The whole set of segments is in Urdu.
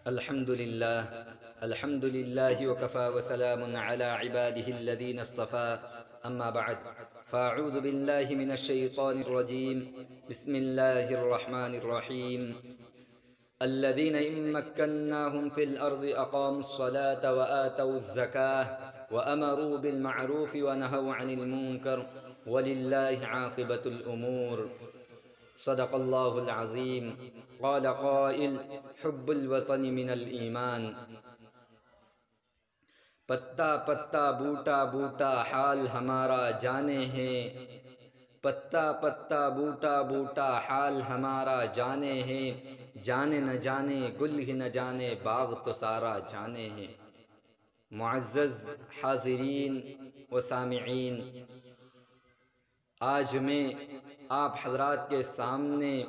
الحمد لله وكفى وسلام على عباده الذين اصطفى. أما بعد، فأعوذ بالله من الشيطان الرجيم. بسم الله الرحمن الرحيم. الذين إن مكناهم في الأرض أقاموا الصلاة وآتوا الزكاة وأمروا بالمعروف ونهوا عن المنكر ولله عاقبة الأمور. صدق الله العظيم. قال قائل: حب الوطن من الإيمان. پتا پتا بوٹا بوٹا حال ہمارا جانے ہیں، پتا پتا بوٹا بوٹا حال ہمارا جانے ہیں، جانے نہ جانے گل ہی نہ جانے باغ تو سارا جانے ہیں۔ معزز حاضرین و سامعین، آج میں آپ حضرات کے سامنے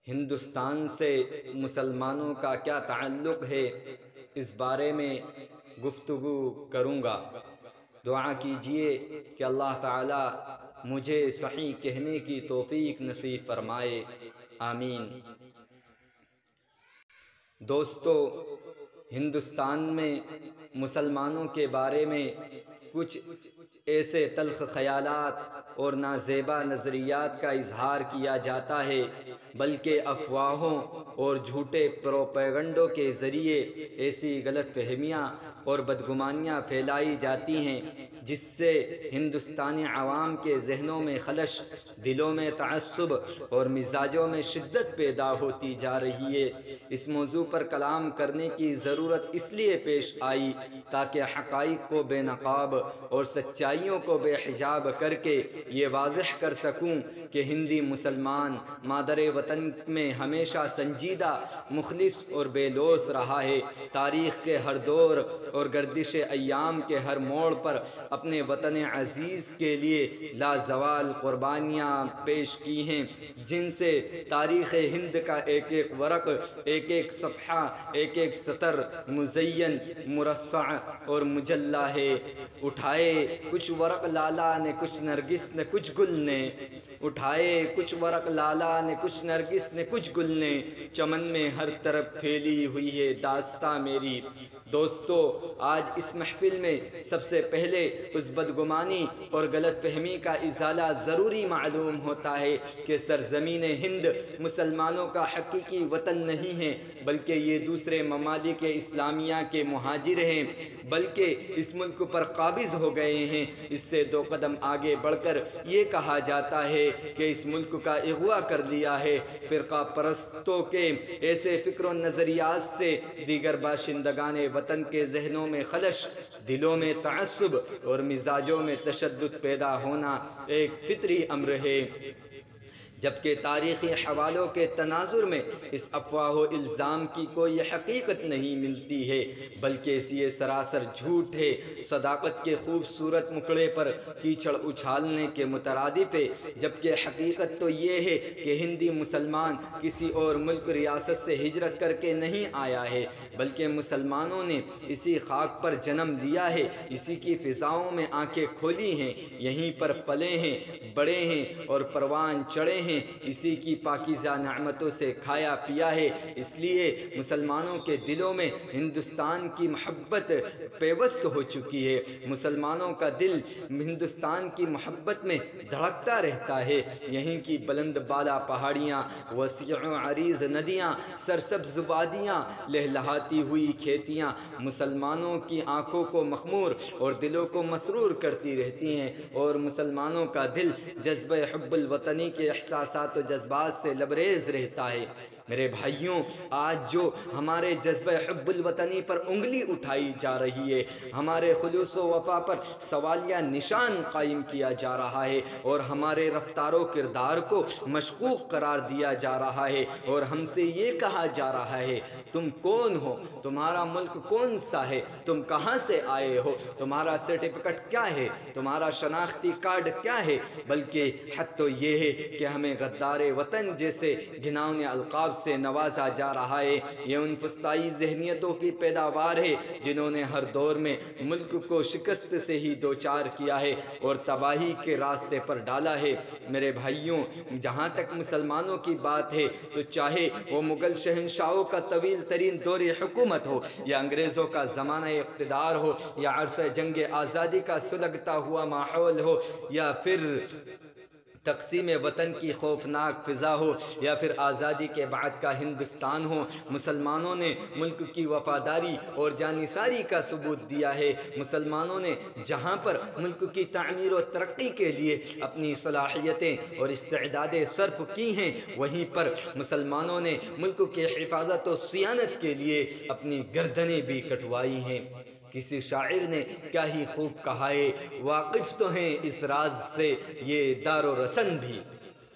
ہندوستان سے مسلمانوں کا کیا تعلق ہے اس بارے میں گفتگو کروں گا۔ دعا کیجئے کہ اللہ تعالی مجھے صحیح کہنے کی توفیق نصیب فرمائے، آمین۔ دوستو، ہندوستان میں مسلمانوں کے بارے میں کچھ ایسے تلخ خیالات اور نازیبا نظریات کا اظہار کیا جاتا ہے، بلکہ افواہوں اور جھوٹے پروپیگنڈوں کے ذریعے ایسی غلط فہمیاں اور بدگمانیاں پھیلائی جاتی ہیں جس سے ہندوستانی عوام کے ذہنوں میں خلش، دلوں میں تعصب اور مزاجوں میں شدت پیدا ہوتی جا رہی ہے۔ اس موضوع پر کلام کرنے کی ضرورت اس لیے پیش آئی تاکہ حقائق کو بے نقاب اور سچائیوں کو بے حجاب کر کے یہ واضح کر سکوں کہ ہندی مسلمان مادر وطن میں ہمیشہ سنجیدہ، مخلص اور بے لوث رہا ہے۔ تاریخ کے ہر دور اور گردش ایام کے ہر موڑ پر اپنے وطن عزیز کے لیے لازوال قربانیاں پیش کی ہیں، جن سے تاریخ ہند کا ایک ایک ورق، ایک ایک صفحہ، ایک ایک سطر مزین، مرصع اور مجلہ ہے۔ اٹھائے کچھ ورق لالا نے کچھ نرگس نے کچھ گل نے، اٹھائے کچھ ورق لالا نے کچھ نرگس نے کچھ گل نے، چمن میں ہر طرف پھیلی ہوئی ہے داستاں میری۔ دوستو، آج اس محفل میں سب سے پہلے اس بدگمانی اور غلط فہمی کا ازالہ ضروری معلوم ہوتا ہے کہ سرزمین ہند مسلمانوں کا حقیقی وطن نہیں ہے، بلکہ یہ دوسرے ممالک اسلامیہ کے مہاجر ہیں، بلکہ اس ملک پر قابض ہو گئے ہیں۔ اس سے دو قدم آگے بڑھ کر یہ کہا جاتا ہے کہ اس ملک کا اغوا کر لیا ہے۔ فرقہ پرستوں کے ایسے فکر و نظریات سے دیگر باشندگان وطن کے ذہنوں میں خلش، دلوں میں تعصب اور مزاجوں میں تشدد پیدا ہونا ایک فطری امر ہے، جبکہ تاریخی حوالوں کے تناظر میں اس افواہ و الزام کی کوئی حقیقت نہیں ملتی ہے، بلکہ یہ سراسر جھوٹ ہے۔ صداقت کے خوبصورت مکڑے پر کیچڑ اچھالنے کے مترادف ہے، جبکہ حقیقت تو یہ ہے کہ ہندی مسلمان کسی اور ملک ریاست سے ہجرت کر کے نہیں آیا ہے، بلکہ مسلمانوں نے اسی خاک پر جنم لیا ہے، اسی کی فضاؤں میں آنکھیں کھولی ہیں، یہیں پر پلے ہیں، بڑے ہیں اور پروان چڑھے ہیں، اسی کی پاکیزہ نعمتوں سے کھایا پیا ہے۔ اس لیے مسلمانوں کے دلوں میں ہندوستان کی محبت پیوست ہو چکی ہے۔ مسلمانوں کا دل ہندوستان کی محبت میں دھڑکتا رہتا ہے۔ یہیں کی بلند بالا پہاڑیاں، وسیع و عریض ندیاں، سرسبز وادیاں، لہلہاتی ہوئی کھیتیاں مسلمانوں کی آنکھوں کو مخمور اور دلوں کو مسرور کرتی رہتی ہیں، اور مسلمانوں کا دل جذبہ حب الوطنی کے احساسات و جذبات سے لبریز رہتا ہے۔ میرے بھائیوں، آج جو ہمارے جذبہ حب الوطنی پر انگلی اٹھائی جا رہی ہے، ہمارے خلوص و وفا پر سوالیہ نشان قائم کیا جا رہا ہے، اور ہمارے رفتار و کردار کو مشکوک قرار دیا جا رہا ہے، اور ہم سے یہ کہا جا رہا ہے: تم کون ہو؟ تمہارا ملک کون سا ہے؟ تم کہاں سے آئے ہو؟ تمہارا سرٹیفکیٹ کیا ہے؟ تمہارا شناختی کارڈ کیا ہے؟ بلکہ حد تو یہ ہے کہ ہمیں غدار وطن جیسے گھناؤنے القاب اوقاف سے نوازا جا رہا ہے۔ یہ ان فسطائی ذہنیتوں کی پیداوار ہے جنہوں نے ہر دور میں ملک کو شکست سے ہی دوچار کیا ہے اور تباہی کے راستے پر ڈالا ہے۔ میرے بھائیوں، جہاں تک مسلمانوں کی بات ہے تو چاہے وہ مغل شہنشاہوں کا طویل ترین دور حکومت ہو یا انگریزوں کا زمانہ اقتدار ہو یا عرصہ جنگ آزادی کا سلگتا ہوا ماحول ہو یا پھر تقسیم وطن کی خوفناک فضا ہو یا پھر آزادی کے بعد کا ہندوستان ہو، مسلمانوں نے ملک کی وفاداری اور جانثاری کا ثبوت دیا ہے۔ مسلمانوں نے جہاں پر ملک کی تعمیر و ترقی کے لیے اپنی صلاحیتیں اور استعدادیں صرف کی ہیں، وہیں پر مسلمانوں نے ملک کے حفاظت و صیانت کے لیے اپنی گردنیں بھی کٹوائی ہیں۔ کسی شاعر نے کیا ہی خوب کہا ہے، واقف تو ہیں اس راز سے یہ دار و رسن بھی،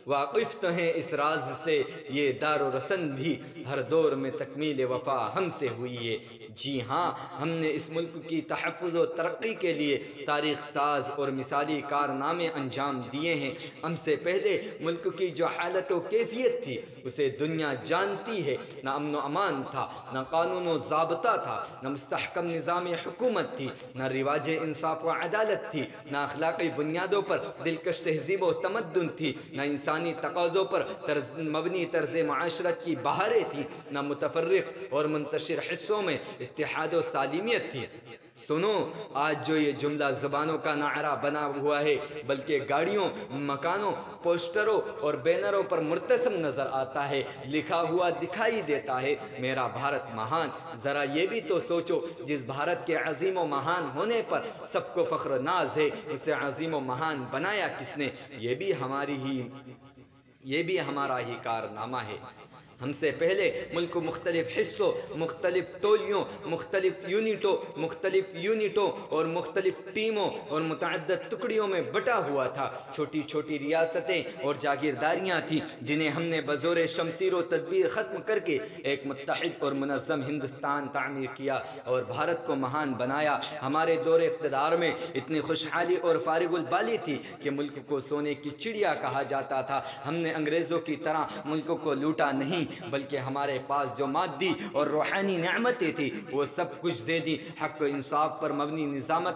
واقف تو ہیں اس راز سے یہ دار و رسن بھی، ہر دور میں تکمیل وفا ہم سے ہوئی ہے۔ جی ہاں، ہم نے اس ملک کی تحفظ و ترقی کے لیے تاریخ ساز اور مثالی کارنامے انجام دیے ہیں۔ ہم سے پہلے ملک کی جو حالت و کیفیت تھی اسے دنیا جانتی ہے۔ نہ امن و امان تھا، نہ قانون و ضابطہ تھا، نہ مستحکم نظام حکومت تھی، نہ رواج انصاف و عدالت تھی، نہ اخلاقی بنیادوں پر دلکش تہذیب و تمدن تھی، نہ انسانی تقاضوں پر مبنی طرز معاشرت کی بہاریں تھیں، نہ متفرق اور منتشر حصوں میں اتحاد و سالمیت تھی۔ سنو، آج جو یہ جملہ زبانوں کا نعرہ بنا ہوا ہے بلکہ گاڑیوں، مکانوں، پوسٹروں اور بینروں پر مرتسم نظر آتا ہے، لکھا ہوا دکھائی دیتا ہے، میرا بھارت مہان۔ ذرا یہ بھی تو سوچو، جس بھارت کے عظیم و مہان ہونے پر سب کو فخر ناز ہے، اسے عظیم و مہان بنایا کس نے؟ یہ بھی ہمارا ہی کارنامہ ہے۔ ہم سے پہلے ملک مختلف حصوں، مختلف ٹولیوں، مختلف یونٹوں اور مختلف ٹیموں اور متعدد ٹکڑیوں میں بٹا ہوا تھا۔ چھوٹی چھوٹی ریاستیں اور جاگیرداریاں تھیں جنہیں ہم نے بزور شمشیر و تدبیر ختم کر کے ایک متحد اور منظم ہندوستان تعمیر کیا اور بھارت کو مہان بنایا۔ ہمارے دور اقتدار میں اتنی خوشحالی اور فارغ البالی تھی کہ ملک کو سونے کی چڑیا کہا جاتا تھا۔ ہم نے انگریزوں کی طرح ملک کو لوٹا نہیں، بلکہ ہمارے پاس جو مادی اور روحانی نعمتیں تھیں وہ سب کچھ دے دی۔ حق و انصاف پر مبنی نظام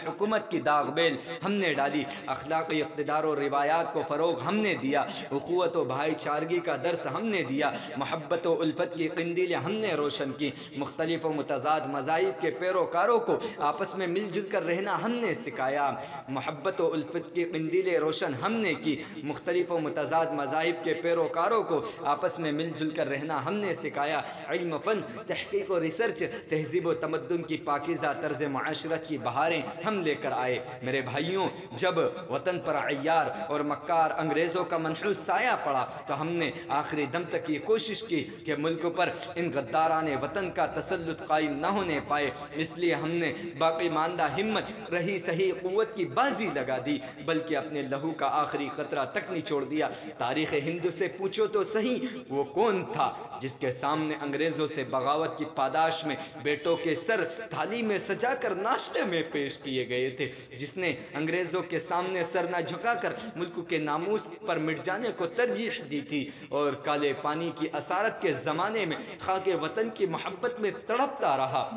حکومت کی داغ بیل ہم نے ڈالی، اخلاقی اقتدار و روایات کو فروغ ہم نے دیا، اخوت و بھائی چارگی کا درس ہم نے دیا، محبت و الفت کی قندیلیں ہم نے روشن کی، مختلف و متضاد مذاہب کے پیروکاروں کو آپس میں مل جل کر رہنا ہم نے سکھایا، محبت و الفت کی قندیلیں روشن ہم نے کی، مختلف و متضاد مذاہب کے پیروکاروں کو آپس میں مل جل کر رہنا ہم نے سکھایا، علم، فن، تحقیق و ریسرچ، تہذیب و تمدن کی پاکیزہ طرز معاشرت کی بہاریں ہم لے کر آئے۔ میرے بھائیوں، جب وطن پر عیار اور مکار انگریزوں کا منحوس سایہ پڑا تو ہم نے آخری دم تک یہ کوشش کی کہ ملک پر ان غداران وطن کا تسلط قائم نہ ہونے پائے، اس لیے ہم نے باقی ماندہ ہمت رہی صحیح قوت کی بازی لگا دی، بلکہ اپنے لہو کا آخری قطرہ تک نچوڑ دیا۔ تاریخ ہند سے پوچھو تو صحیح، وہ کون تھا جس کے سامنے انگریزوں سے بغاوت کی پاداش میں بیٹوں کے سر تھالی میں سجا کر ناشتے میں پیش کیے گئے تھے، جس نے انگریزوں کے سامنے سر نہ جھکا کر ملک کے ناموس پر مٹ جانے کو ترجیح دی تھی اور کالے پانی کی اسارت کے زمانے میں خاک وطن کی محبت میں تڑپتا رہا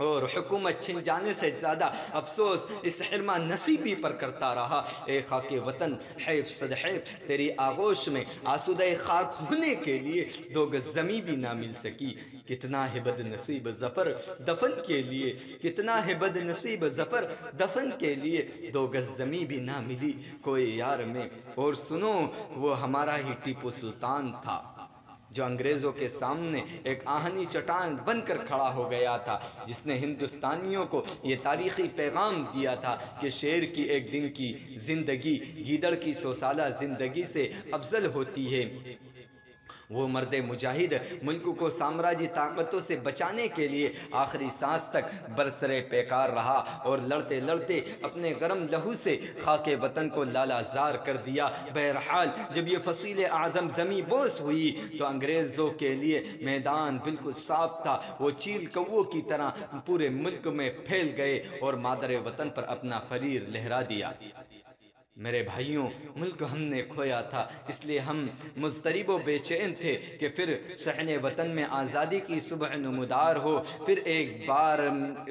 اور حکومت چھن جانے سے زیادہ افسوس اس حرمہ نصیبی پر کرتا رہا۔ اے خاک وطن، حیف صد حیف تیری آغوش میں آسودہ خاک ہونے کے لیے 2 گز زمیں بھی نہ مل سکی۔ کتنا ہے بد نصیب ظفر دفن کے لیے، کتنا ہے بد نصیب ظفر دفن کے لیے، 2 گز زمیں بھی نہ ملی کوئی یار میں۔ اور سنو، وہ ہمارا ہی ٹیپو سلطان تھا جو انگریزوں کے سامنے ایک آہنی چٹان بن کر کھڑا ہو گیا تھا، جس نے ہندوستانیوں کو یہ تاریخی پیغام دیا تھا کہ شیر کی ایک دن کی زندگی گیدڑ کی 100 سالہ زندگی سے افضل ہوتی ہے۔ وہ مرد مجاہد ملک کو سامراجی طاقتوں سے بچانے کے لیے آخری سانس تک برسرے پیکار رہا اور لڑتے لڑتے اپنے گرم لہو سے خاک وطن کو لالا زار کر دیا۔ بہرحال جب یہ فصیل اعظم زمیں بوس ہوئی تو انگریزوں کے لیے میدان بالکل صاف تھا، وہ چیل کووں کی طرح پورے ملک میں پھیل گئے اور مادر وطن پر اپنا فریر لہرا دیا۔ میرے بھائیوں، ملک ہم نے کھویا تھا، اس لیے ہم مضطرب و بے چین تھے کہ پھر صحن وطن میں آزادی کی صبح نمودار ہو، پھر ایک بار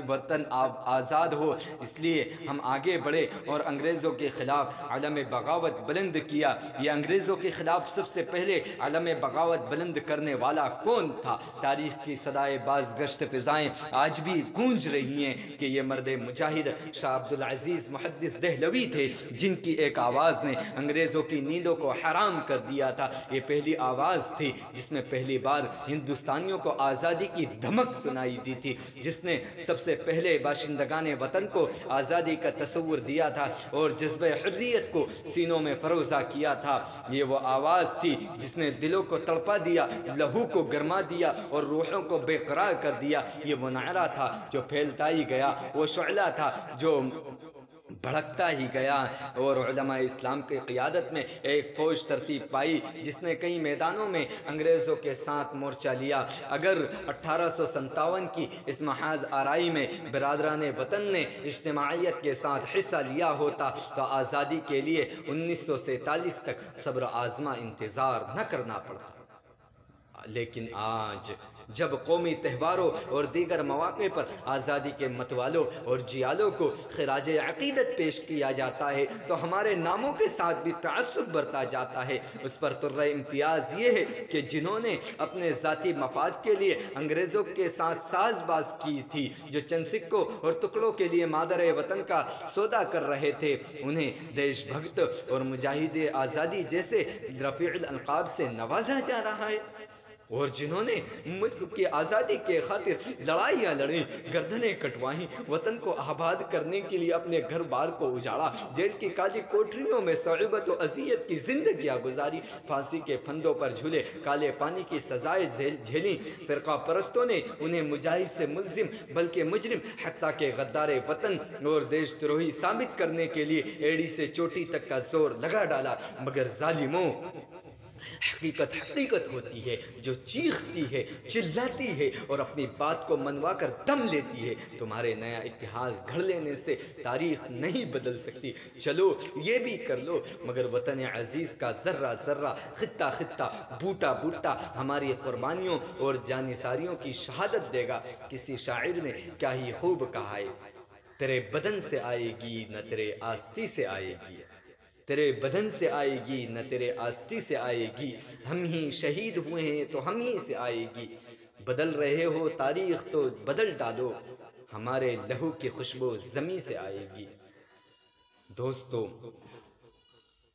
وطن آزاد ہو۔ اس لیے ہم آگے بڑھے اور انگریزوں کے خلاف علم بغاوت بلند کیا۔ یہ انگریزوں کے خلاف سب سے پہلے علم بغاوت بلند کرنے والا کون تھا؟ تاریخ کی صدائے بازگشت فضائیں آج بھی گونج رہی ہیں کہ یہ مرد مجاہد شاہ عبدالعزیز محدث دہلوی تھے، جن کی ایک آواز نے انگریزوں کی نیندوں کو حرام کر دیا تھا۔ یہ پہلی آواز تھی جس نے پہلی بار ہندوستانیوں کو آزادی کی دھمک سنائی دی تھی، جس نے سب سے پہلے باشندگان وطن کو آزادی کا تصور دیا تھا اور جذبہ حریت کو سینوں میں فروزہ کیا تھا۔ یہ وہ آواز تھی جس نے دلوں کو تڑپا دیا، لہو کو گرما دیا اور روحوں کو بے قرار کر دیا۔ یہ وہ نعرہ تھا جو پھیلتا ہی گیا، وہ شعلہ تھا جو بھڑکتا ہی گیا، اور علماء اسلام کی قیادت میں ایک فوج ترتیب پائی جس نے کئی میدانوں میں انگریزوں کے ساتھ مورچہ لیا۔ اگر 1857 کی اس محاذ آرائی میں برادران وطن نے اجتماعیت کے ساتھ حصہ لیا ہوتا تو آزادی کے لیے 1947 تک صبر آزما انتظار نہ کرنا پڑتا۔ لیکن آج جب قومی تہواروں اور دیگر مواقع پر آزادی کے متوالوں اور جیالوں کو خراج عقیدت پیش کیا جاتا ہے تو ہمارے ناموں کے ساتھ بھی تعصب برتا جاتا ہے۔ اس پر طرح امتیاز یہ ہے کہ جنہوں نے اپنے ذاتی مفاد کے لیے انگریزوں کے ساتھ ساز باز کی تھی، جو چند سکوں اور ٹکڑوں کے لیے مادر وطن کا سودا کر رہے تھے، انہیں دیش بھگت اور مجاہد آزادی جیسے رفیع الالقاب سے نوازا جا رہا ہے، اور جنہوں نے ملک کی آزادی کے خاطر لڑائیاں لڑیں، گردنیں کٹوائیں، وطن کو آباد کرنے کے لیے اپنے گھر بار کو اجاڑا، جیل کی کالی کوٹریوں میں صعوبت و اذیت کی زندگیاں گزاری، پھانسی کے پھندوں پر جھولے، کالے پانی کی سزائیں جھیلیں، فرقہ پرستوں نے انہیں مجاہد سے ملزم بلکہ مجرم حتیٰ کہ غدار وطن اور دیش دروہی ثابت کرنے کے لیے ایڑی سے چوٹی تک کا زور لگا ڈالا۔ مگر ظالموں، حقیقت ہوتی ہے جو چیختی ہے، چلاتی ہے اور اپنی بات کو منوا کر دم لیتی ہے۔ تمہارے نیا اتحاد گھڑ لینے سے تاریخ نہیں بدل سکتی، چلو یہ بھی کر لو، مگر وطن عزیز کا ذرہ ذرہ، خطہ خطہ، بوٹا بوٹا ہماری قربانیوں اور جانثاریوں کی شہادت دے گا۔ کسی شاعر نے کیا ہی خوب کہا ہے، تیرے بدن سے آئے گی نہ تیرے آستی سے آئے گی، تیرے بدن سے آئے گی نہ تیرے آستی سے آئے گی، ہم ہی شہید ہوئے ہیں تو ہم ہی سے آئے گی، بدل رہے ہو تاریخ تو بدل ڈالو، ہمارے لہو کی خوشبو زمیں سے آئے گی۔ دوستو،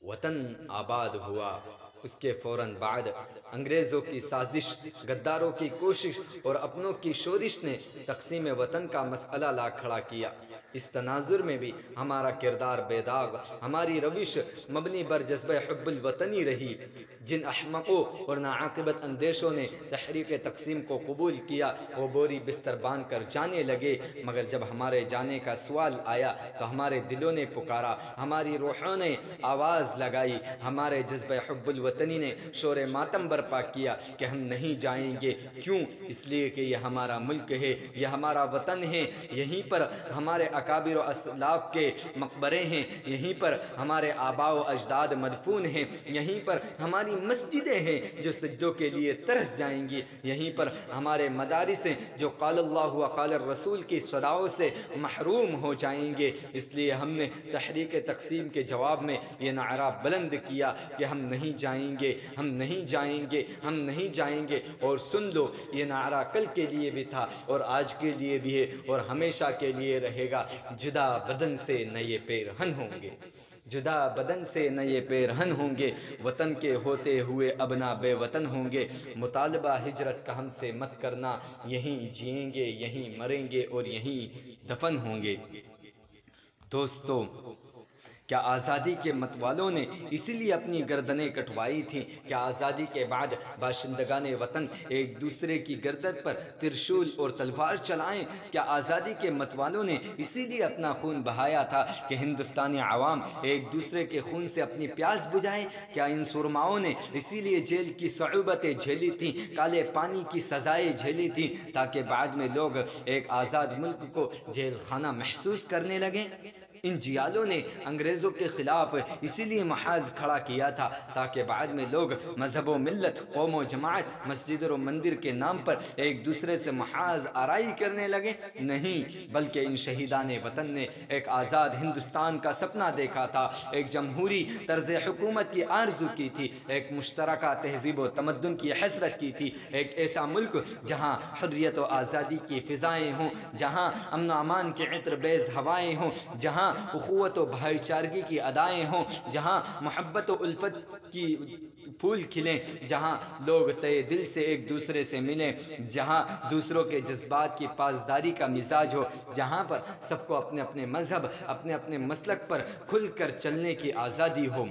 وطن آباد ہوا، اس کے فوراً بعد انگریزوں کی سازش، غداروں کی کوشش اور اپنوں کی شورش نے تقسیم وطن کا مسئلہ لا کھڑا کیا۔ اس تناظر میں بھی ہمارا کردار بے داغ، ہماری روش مبنی بر جذبہ حب الوطنی رہی۔ جن احمقوں اور ناعاقبت اندیشوں نے تحریک تقسیم کو قبول کیا وہ بوری بستر باندھ کر جانے لگے، مگر جب ہمارے جانے کا سوال آیا تو ہمارے دلوں نے پکارا، ہماری روحوں نے آواز لگائی، ہمارے جذبہ حب الوطنی نے شور ماتم برپا کیا کہ ہم نہیں جائیں گے۔ کیوں؟ اس لیے کہ یہ ہمارا ملک ہے، یہ ہمارا وطن ہے، یہیں پر ہمارے اکابر و اسلاف کے مقبرے ہیں، یہیں پر ہمارے آباء و اجداد مدفون ہیں، یہیں پر ہماری مسجدیں ہیں جو سجدوں کے لیے ترس جائیں گی، یہیں پر ہمارے مدارس ہیں جو قال اللہ و قال الرسول کی صداؤں سے محروم ہو جائیں گے۔ اس لیے ہم نے تحریک تقسیم کے جواب میں یہ نعرہ بلند کیا کہ ہم نہیں جائیں گے، ہم نہیں جائیں گے، ہم نہیں جائیں گے۔ اور سن لو، یہ نعرہ کل کے لیے بھی تھا اور آج کے لیے بھی ہے اور ہمیشہ کے لیے رہے گا۔ جدا بدن سے نئے پیرہن ہوں گے، جدا بدن سے نئے پیرہن ہوں گے، وطن کے ہوتے ہوئے ابنا بے وطن ہوں گے۔ مطالبہ ہجرت کا ہم سے مت کرنا، یہیں جئیں گے، یہیں مریں گے اور یہیں دفن ہوں گے۔ دوستو، کیا آزادی کے متوالوں نے اسی لیے اپنی گردنیں کٹوائی تھیں؟ کیا آزادی کے بعد باشندگان وطن ایک دوسرے کی گردن پر ترشول اور تلوار چلائیں؟ کیا آزادی کے متوالوں نے اسی لیے اپنا خون بہایا تھا کہ ہندوستانی عوام ایک دوسرے کے خون سے اپنی پیاس بجھائے؟ کیا ان سرماؤں نے اسی لیے جیل کی صعوبتیں جھیلی تھیں، کالے پانی کی سزائیں جھیلی تھیں، تاکہ بعد میں لوگ ایک آزاد ملک کو جیل خانہ محسوس کرنے لگیں؟ ان جیالوں نے انگریزوں کے خلاف اسی لیے محاذ کھڑا کیا تھا تاکہ بعد میں لوگ مذہب و ملت، قوم و جماعت، مسجد و مندر کے نام پر ایک دوسرے سے محاذ آرائی کرنے لگے۔ نہیں، بلکہ ان شہیدان وطن نے ایک آزاد ہندوستان کا سپنا دیکھا تھا، ایک جمہوری طرز حکومت کی آرزو کی تھی، ایک مشترکہ تہذیب و تمدن کی حسرت کی تھی، ایک ایسا ملک جہاں حریت و آزادی کی فضائیں ہوں، جہاں امن و امان کی عطر بیز ہوائیں ہوں، جہاں اخوت و بھائی چارگی کی ادائیں ہوں، جہاں محبت و الفت کی پھول کھلیں، جہاں لوگ تئے دل سے ایک دوسرے سے ملیں، جہاں دوسروں کے جذبات کی پاسداری کا مزاج ہو، جہاں پر سب کو اپنے اپنے مذہب، اپنے اپنے مسلک پر کھل کر چلنے کی آزادی ہو۔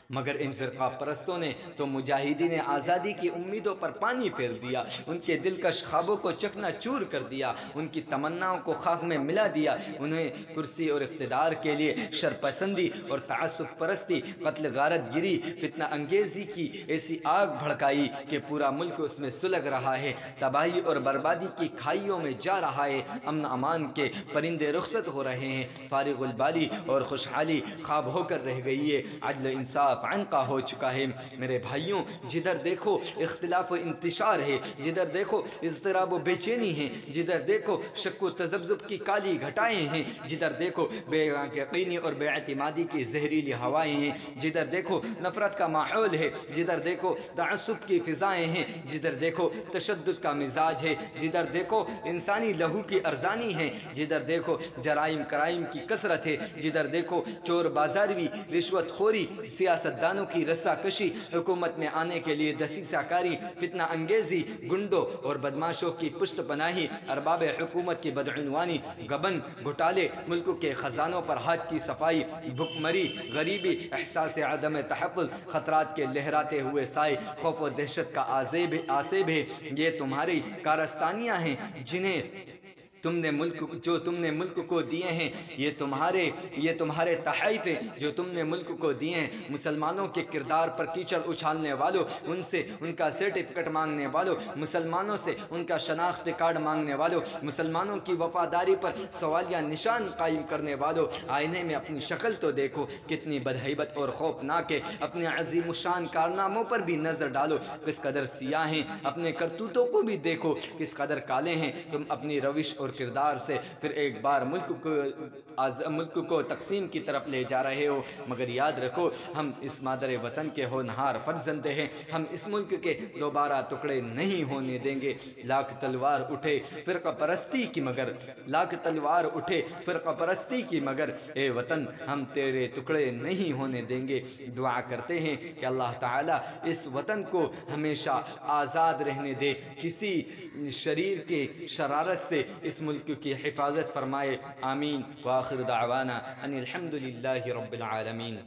مگر ان فرقہ پرستوں نے تو مجاہدین آزادی کی امیدوں پر پانی پھیر دیا، ان کے دلکش خوابوں کو چکنا چور کر دیا، ان کی تمناؤں کو خاک میں ملا دیا، انہیں کرسی اور اقتدار کے لیے شرپسندی اور تعصب پرستی، قتل غارت گری، فتنہ انگیزی کی ایسی آگ بھڑکائی کہ پورا ملک اس میں سلگ رہا ہے، تباہی اور بربادی کی کھائیوں میں جا رہا ہے، امن امان کے پرندے رخصت ہو رہے ہیں، فارغ البالی اور خوشحالی خواب ہو کر رہ گئی ہے، عدل انصاف عنقا ہو چکا ہے۔ میرے بھائیوں، جدھر دیکھو اختلاف و انتشار ہے، جدھر دیکھو اضطراب و بے چینی ہے، جدھر دیکھو شک و تذبذب کی کالی گھٹائیں ہیں، جدھر دیکھو بے یقینی اور بے اعتمادی کی زہریلی ہوائیں ہیں، جدھر دیکھو نفرت کا ماحول ہے، جدھر دیکھو تعصب کی فضائیں ہیں، جدھر دیکھو تشدد کا مزاج ہے، جدھر دیکھو انسانی لہو کی ارزانی ہے، جدھر دیکھو جرائم کرائم کی کثرت ہے، جدھر دیکھو چور بازاروی، رشوت خوری، سیاستدانوں کی رسہ کشی، حکومت میں آنے کے لیے دسیسہ کاری، فتنہ انگیزی، گنڈوں اور بدماشوں کی پشت پناہی، ارباب حکومت کی بدعنوانی، گبن، گھٹالے، ملک کے خزانوں پر ہاتھ کی صفائی، بھوک مری، غریبی، احساس عدم تحفظ، خطرات کے لہراتے ہوئے سائے، خوف و دہشت کا آسیب ہے، یہ تمہاری کارستانیاں ہیں جنہیں تم نے ملک کو دیے ہیں، یہ تمہارے تحائف ہیں جو تم نے ملک کو دیے ہیں۔ مسلمانوں کے کردار پر کیچڑ اچھالنے والوں، ان سے ان کا سرٹیفکیٹ مانگنے والوں، مسلمانوں سے ان کا شناختی کارڈ مانگنے والوں، مسلمانوں کی وفاداری پر سوالیہ نشان قائم کرنے والوں، آئینے میں اپنی شکل تو دیکھو، کتنی بدہیبت اور خوفناک ہے، اپنے عظیم الشان کارناموں پر بھی نظر ڈالو، کس قدر سیاہ ہیں، اپنے کرتوتوں کو بھی دیکھو کس قدر کالے ہیں۔ تم اپنی روش اور کردار سے پھر ایک بار ملک کو تقسیم کی طرف لے جا رہے ہو، مگر یاد رکھو ہم اس مادر وطن کے ہونہار فرزند ہیں، ہم اس ملک کے دوبارہ ٹکڑے نہیں ہونے دیں گے۔ لاکھ تلوار اٹھے فرقہ پرستی کی مگر اے وطن ہم تیرے ٹکڑے نہیں ہونے دیں گے۔ دعا کرتے ہیں کہ اللہ تعالیٰ اس وطن کو ہمیشہ آزاد رہنے دے، کسی شریر کے شرارت سے اس ملک کی حفاظت فرمائے، آمین۔ وآخر دعوانا ان الحمد للہ رب العالمین۔